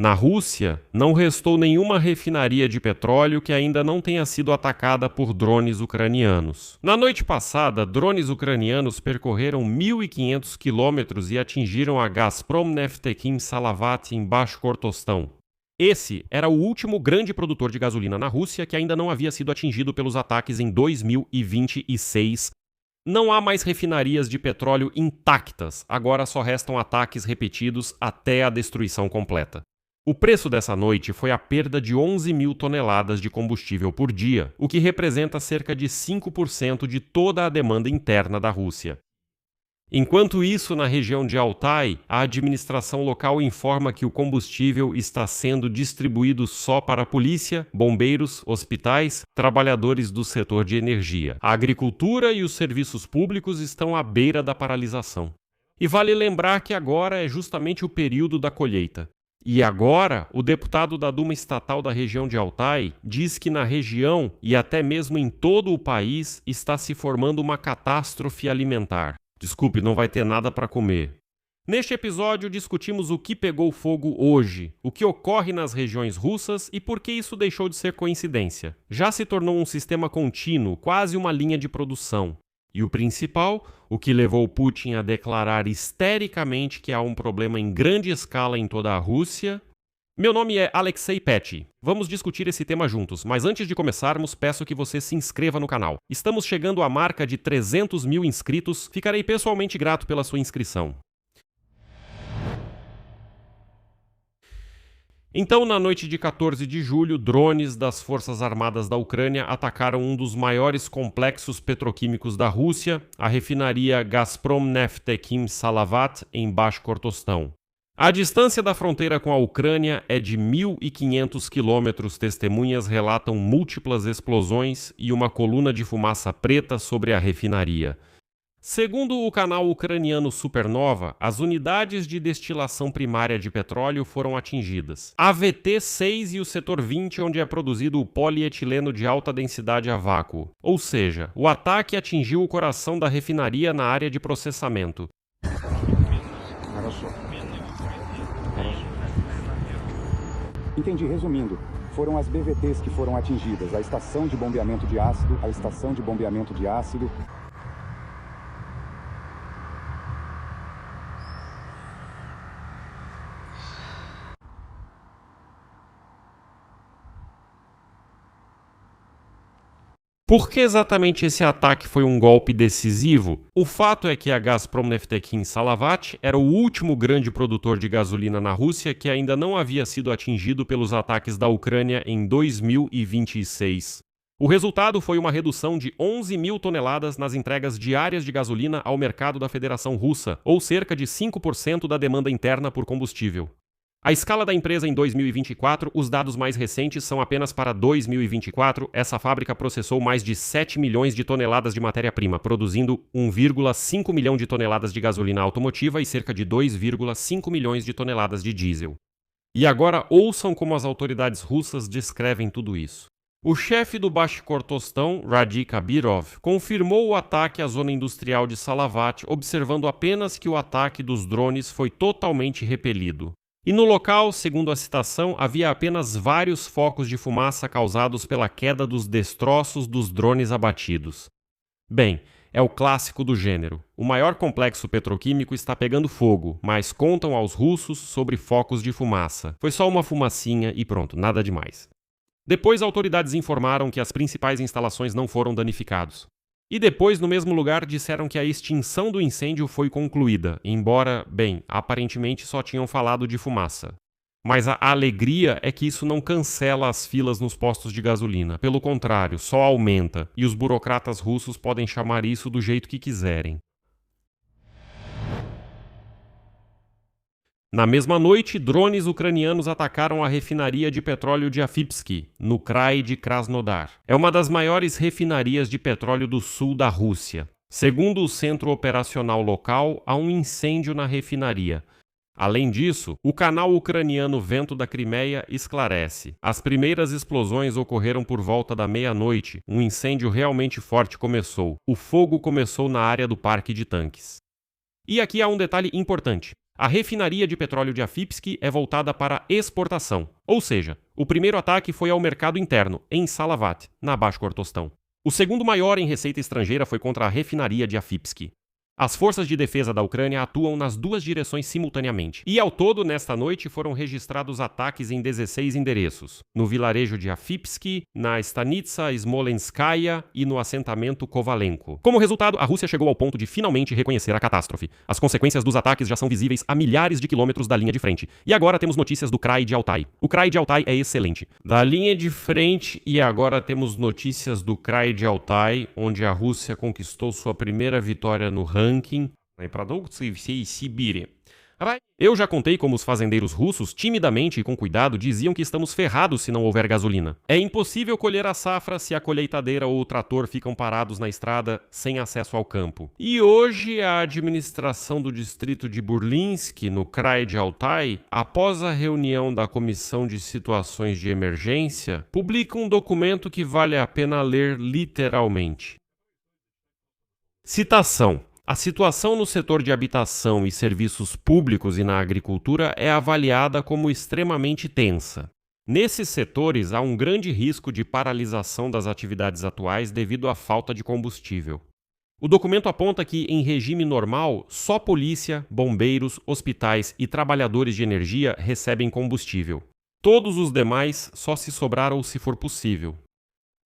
Na Rússia, não restou nenhuma refinaria de petróleo que ainda não tenha sido atacada por drones ucranianos. Na noite passada, drones ucranianos percorreram 1.500 quilômetros e atingiram a Gazprom Neftekhim Salavat em Bashkortostan. Esse era o último grande produtor de gasolina na Rússia que ainda não havia sido atingido pelos ataques em 2026. Não há mais refinarias de petróleo intactas, agora só restam ataques repetidos até a destruição completa. O preço dessa noite foi a perda de 11 mil toneladas de combustível por dia, o que representa cerca de 5% de toda a demanda interna da Rússia. Enquanto isso, na região de Altai, a administração local informa que o combustível está sendo distribuído só para a polícia, bombeiros, hospitais, trabalhadores do setor de energia. A agricultura e os serviços públicos estão à beira da paralisação. E vale lembrar que agora é justamente o período da colheita. E agora, o deputado da Duma Estatal da região de Altai diz que na região e até mesmo em todo o país está se formando uma catástrofe alimentar. Desculpe, não vai ter nada para comer. Neste episódio, discutimos o que pegou fogo hoje, o que ocorre nas regiões russas e por que isso deixou de ser coincidência. Já se tornou um sistema contínuo, quase uma linha de produção. E o principal, o que levou Putin a declarar histericamente que há um problema em grande escala em toda a Rússia. Meu nome é Alexei Petty. Vamos discutir esse tema juntos, mas antes de começarmos, peço que você se inscreva no canal. Estamos chegando à marca de 300 mil inscritos, ficarei pessoalmente grato pela sua inscrição. Então, na noite de 14 de julho, drones das Forças Armadas da Ucrânia atacaram um dos maiores complexos petroquímicos da Rússia, a refinaria Gazprom Neftekhim Salavat, em Bashkortostan. A distância da fronteira com a Ucrânia é de 1.500 quilômetros. Testemunhas relatam múltiplas explosões e uma coluna de fumaça preta sobre a refinaria. Segundo o canal ucraniano Supernova, as unidades de destilação primária de petróleo foram atingidas. A VT6 e o setor 20, onde é produzido o polietileno de alta densidade a vácuo. Ou seja, o ataque atingiu o coração da refinaria na área de processamento. Entendi, resumindo, foram as BVTs que foram atingidas, a estação de bombeamento de ácido, Por que exatamente esse ataque foi um golpe decisivo? O fato é que a Gazprom Neftekhim Salavat era o último grande produtor de gasolina na Rússia que ainda não havia sido atingido pelos ataques da Ucrânia em 2026. O resultado foi uma redução de 11 mil toneladas nas entregas diárias de gasolina ao mercado da Federação Russa, ou cerca de 5% da demanda interna por combustível. A escala da empresa em 2024, os dados mais recentes são apenas para 2024. Essa fábrica processou mais de 7 milhões de toneladas de matéria-prima, produzindo 1,5 milhão de toneladas de gasolina automotiva e cerca de 2,5 milhões de toneladas de diesel. E agora ouçam como as autoridades russas descrevem tudo isso. O chefe do Bashkortostan, Radik Abirov, confirmou o ataque à zona industrial de Salavat, observando apenas que o ataque dos drones foi totalmente repelido. E no local, segundo a citação, havia apenas vários focos de fumaça causados pela queda dos destroços dos drones abatidos. Bem, é o clássico do gênero. O maior complexo petroquímico está pegando fogo, mas contam aos russos sobre focos de fumaça. Foi só uma fumacinha e pronto, nada demais. Depois, autoridades informaram que as principais instalações não foram danificadas. E depois, no mesmo lugar, disseram que a extinção do incêndio foi concluída, embora, bem, aparentemente só tinham falado de fumaça. Mas a alegria é que isso não cancela as filas nos postos de gasolina. Pelo contrário, só aumenta, e os burocratas russos podem chamar isso do jeito que quiserem. Na mesma noite, drones ucranianos atacaram a refinaria de petróleo de Afipsky, no Krai de Krasnodar. É uma das maiores refinarias de petróleo do sul da Rússia. Segundo o centro operacional local, há um incêndio na refinaria. Além disso, o canal ucraniano Vento da Crimeia esclarece. As primeiras explosões ocorreram por volta da meia-noite. Um incêndio realmente forte começou. O fogo começou na área do parque de tanques. E aqui há um detalhe importante. A refinaria de petróleo de Afipski é voltada para exportação, ou seja, o primeiro ataque foi ao mercado interno, em Salavat, na Baixkortostão. O segundo maior em receita estrangeira foi contra a refinaria de Afipski. As forças de defesa da Ucrânia atuam nas duas direções simultaneamente. E ao todo, nesta noite, foram registrados ataques em 16 endereços. No vilarejo de Afipski, na Stanitsa Smolenskaya e no assentamento Kovalenko. Como resultado, a Rússia chegou ao ponto de finalmente reconhecer a catástrofe. As consequências dos ataques já são visíveis a milhares de quilômetros da linha de frente. E agora temos notícias do Krai de Altai. O Krai de Altai é excelente. Da linha de frente, e agora temos notícias do Krai de Altai, onde a Rússia conquistou sua primeira vitória no ranking na produção всей Сибири. Eu já contei como os fazendeiros russos, timidamente e com cuidado, diziam que estamos ferrados se não houver gasolina. É impossível colher a safra se a colheitadeira ou o trator ficam parados na estrada sem acesso ao campo. E hoje a administração do distrito de Burlinsk, no Krai de Altai, após a reunião da Comissão de Situações de Emergência, publica um documento que vale a pena ler literalmente. Citação. A situação no setor de habitação e serviços públicos e na agricultura é avaliada como extremamente tensa. Nesses setores, há um grande risco de paralisação das atividades atuais devido à falta de combustível. O documento aponta que, em regime normal, só polícia, bombeiros, hospitais e trabalhadores de energia recebem combustível. Todos os demais só se sobrar ou se for possível.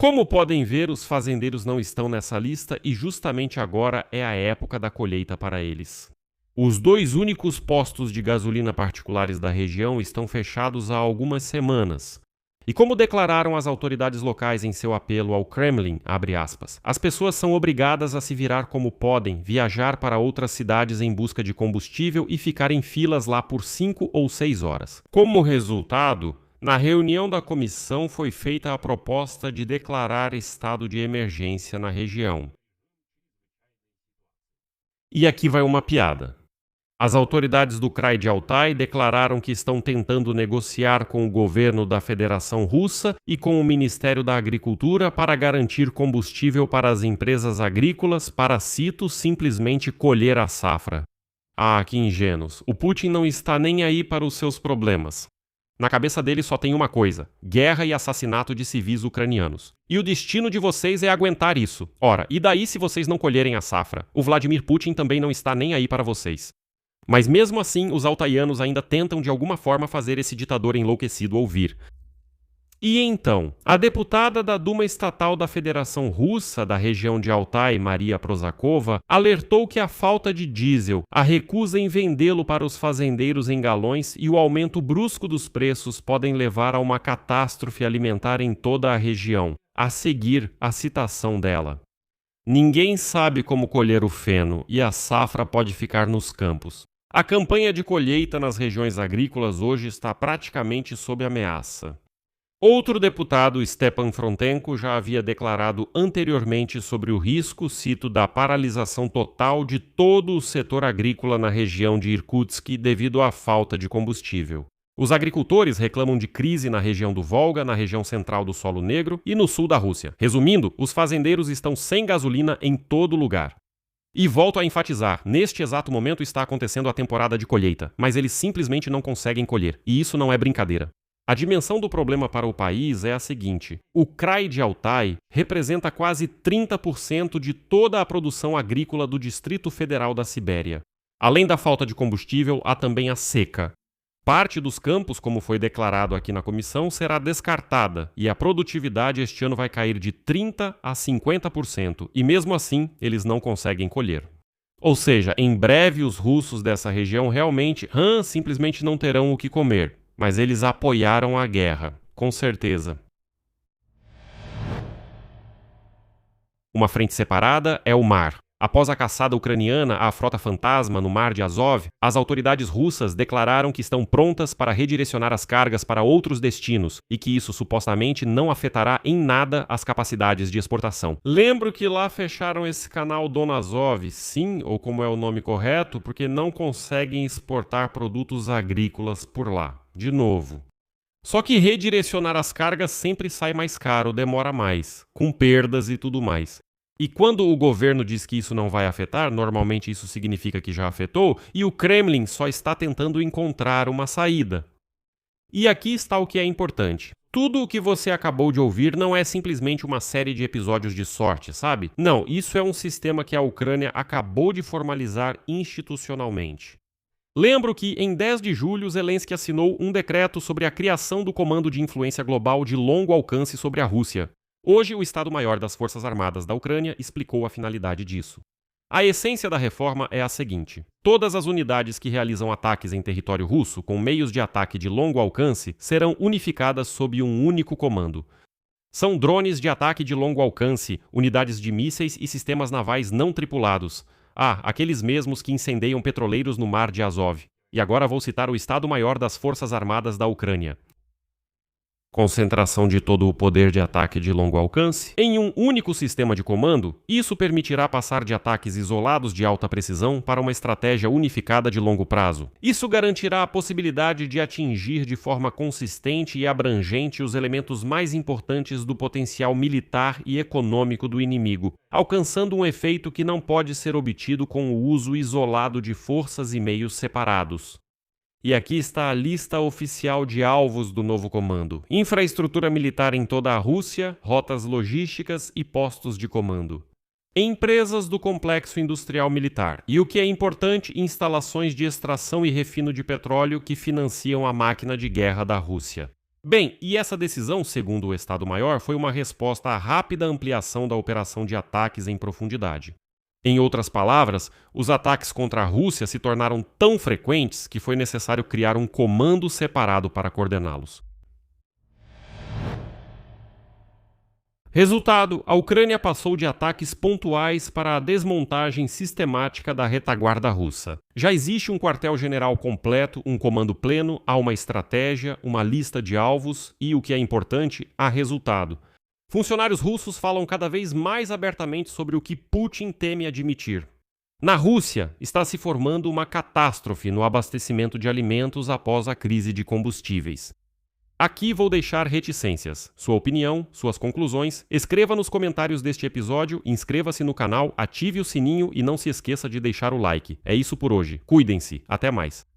Como podem ver, os fazendeiros não estão nessa lista e justamente agora é a época da colheita para eles. Os dois únicos postos de gasolina particulares da região estão fechados há algumas semanas. E como declararam as autoridades locais em seu apelo ao Kremlin, abre aspas, as pessoas são obrigadas a se virar como podem, viajar para outras cidades em busca de combustível e ficar em filas lá por 5 ou 6 horas. Como resultado, na reunião da comissão foi feita a proposta de declarar estado de emergência na região. E aqui vai uma piada. As autoridades do Krai de Altai declararam que estão tentando negociar com o governo da Federação Russa e com o Ministério da Agricultura para garantir combustível para as empresas agrícolas para, cito, simplesmente colher a safra. Ah, que ingênuos. O Putin não está nem aí para os seus problemas. Na cabeça dele só tem uma coisa: guerra e assassinato de civis ucranianos. E o destino de vocês é aguentar isso. Ora, e daí se vocês não colherem a safra? O Vladimir Putin também não está nem aí para vocês. Mas mesmo assim, os altaianos ainda tentam de alguma forma fazer esse ditador enlouquecido ouvir. E então, a deputada da Duma Estatal da Federação Russa da região de Altai, Maria Prozakova, alertou que a falta de diesel, a recusa em vendê-lo para os fazendeiros em galões e o aumento brusco dos preços podem levar a uma catástrofe alimentar em toda a região. A seguir, a citação dela. Ninguém sabe como colher o feno e a safra pode ficar nos campos. A campanha de colheita nas regiões agrícolas hoje está praticamente sob ameaça. Outro deputado, Stepan Frontenko, já havia declarado anteriormente sobre o risco, cito, da paralisação total de todo o setor agrícola na região de Irkutsk devido à falta de combustível. Os agricultores reclamam de crise na região do Volga, na região central do Solo Negro e no sul da Rússia. Resumindo, os fazendeiros estão sem gasolina em todo lugar. E volto a enfatizar, neste exato momento está acontecendo a temporada de colheita, mas eles simplesmente não conseguem colher, e isso não é brincadeira. A dimensão do problema para o país é a seguinte: o Krai de Altai representa quase 30% de toda a produção agrícola do Distrito Federal da Sibéria. Além da falta de combustível, há também a seca. Parte dos campos, como foi declarado aqui na comissão, será descartada e a produtividade este ano vai cair de 30% a 50%, e mesmo assim eles não conseguem colher. Ou seja, em breve os russos dessa região realmente simplesmente não terão o que comer. Mas eles apoiaram a guerra, com certeza. Uma frente separada é o mar. Após a caçada ucraniana à frota fantasma no mar de Azov, as autoridades russas declararam que estão prontas para redirecionar as cargas para outros destinos e que isso supostamente não afetará em nada as capacidades de exportação. Lembro que lá fecharam esse canal Dona Azov, sim, ou como é o nome correto, porque não conseguem exportar produtos agrícolas por lá. De novo. Só que redirecionar as cargas sempre sai mais caro, demora mais, com perdas e tudo mais. E quando o governo diz que isso não vai afetar, normalmente isso significa que já afetou, e o Kremlin só está tentando encontrar uma saída. E aqui está o que é importante. Tudo o que você acabou de ouvir não é simplesmente uma série de episódios de sorte, sabe? Não, isso é um sistema que a Ucrânia acabou de formalizar institucionalmente. Lembro que, em 10 de julho, Zelensky assinou um decreto sobre a criação do Comando de Influência Global de longo alcance sobre a Rússia. Hoje, o Estado-Maior das Forças Armadas da Ucrânia explicou a finalidade disso. A essência da reforma é a seguinte: todas as unidades que realizam ataques em território russo com meios de ataque de longo alcance serão unificadas sob um único comando. São drones de ataque de longo alcance, unidades de mísseis e sistemas navais não tripulados. Aqueles mesmos que incendeiam petroleiros no mar de Azov. E agora vou citar o Estado-Maior das Forças Armadas da Ucrânia. Concentração de todo o poder de ataque de longo alcance em um único sistema de comando, isso permitirá passar de ataques isolados de alta precisão para uma estratégia unificada de longo prazo. Isso garantirá a possibilidade de atingir de forma consistente e abrangente os elementos mais importantes do potencial militar e econômico do inimigo, alcançando um efeito que não pode ser obtido com o uso isolado de forças e meios separados. E aqui está a lista oficial de alvos do novo comando: infraestrutura militar em toda a Rússia, rotas logísticas e postos de comando. Empresas do complexo industrial militar e, o que é importante, instalações de extração e refino de petróleo que financiam a máquina de guerra da Rússia. Bem, e essa decisão, segundo o Estado-Maior, foi uma resposta à rápida ampliação da operação de ataques em profundidade. Em outras palavras, os ataques contra a Rússia se tornaram tão frequentes que foi necessário criar um comando separado para coordená-los. Resultado: a Ucrânia passou de ataques pontuais para a desmontagem sistemática da retaguarda russa. Já existe um quartel-general completo, um comando pleno, há uma estratégia, uma lista de alvos e, o que é importante, há resultado. Funcionários russos falam cada vez mais abertamente sobre o que Putin teme admitir. Na Rússia, está se formando uma catástrofe no abastecimento de alimentos após a crise de combustíveis. Aqui vou deixar reticências. Sua opinião, suas conclusões, escreva nos comentários deste episódio, inscreva-se no canal, ative o sininho e não se esqueça de deixar o like. É isso por hoje. Cuidem-se. Até mais.